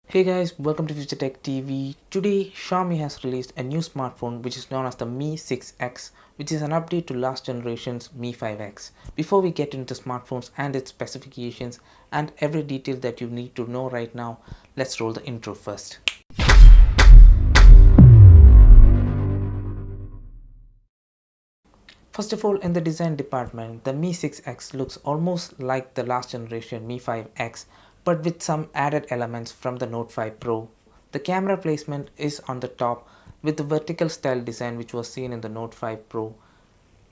Hey guys, welcome to Future Tech TV. Today, Xiaomi has released a new smartphone which is known as the Mi 6X, which is an update to last generation's Mi 5X. Before we get into smartphones and its specifications and every detail that you need to know right now, let's roll the intro first. First of all, in the design department, the Mi 6X looks almost like the last generation Mi 5X, but with some added elements from the Note 5 Pro. The camera placement is on the top with the vertical style design which was seen in the Note 5 Pro.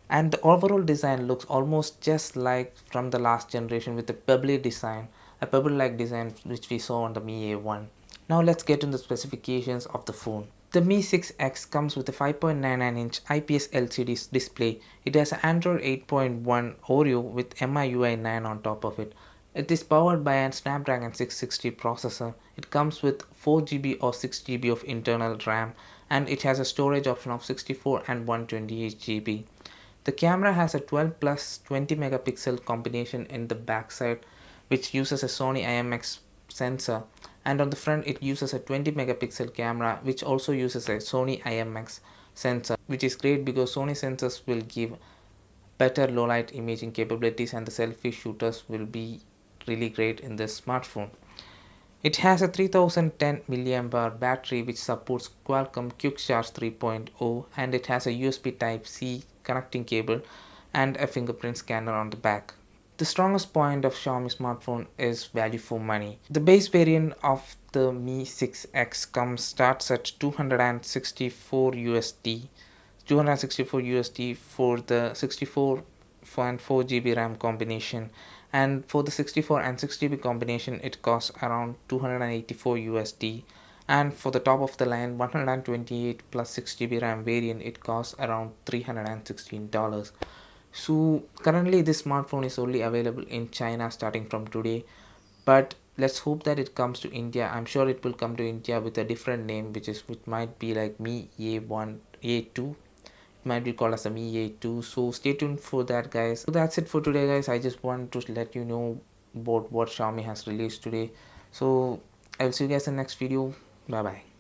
And the overall design looks almost just like from the last generation with a pebbly design, a pebble-like design which we saw on the Mi A1. Now let's get into the specifications of the phone. The Mi 6X comes with a 5.99-inch IPS LCD display. It has an Android 8.1 Oreo with MIUI 9 on top of it. It is powered by a Snapdragon 660 processor. It comes with 4GB or 6GB of internal RAM, and it has a storage option of 64 and 128GB. The camera has a 12 plus 20 megapixel combination in the backside, which uses a Sony IMX sensor, and on the front it uses a 20 megapixel camera which also uses a Sony IMX sensor, which is great because Sony sensors will give better low light imaging capabilities and the selfie shooters will be really great in this smartphone. It has a 3010 mAh battery which supports Qualcomm Quick Charge 3.0, and it has a USB Type-C connecting cable and a fingerprint scanner on the back. The strongest point of Xiaomi smartphone is value for money. The base variant of the Mi 6X starts at 264 USD. 264 USD for the 64 and 4GB RAM combination, and for the 64 and 6GB combination it costs around 284 USD, and for the top of the line 128 plus 6GB RAM variant it costs around $316. So currently this smartphone is only available in China starting from today, but let's hope that it comes to India. I'm sure it will come to India with a different name, which might be like Mi A1 A2, might be called as a Mi A2. So stay tuned for that, guys. So that's it for today, guys. I just want to let you know about what Xiaomi has released today. So I'll see you guys in the next video. Bye bye.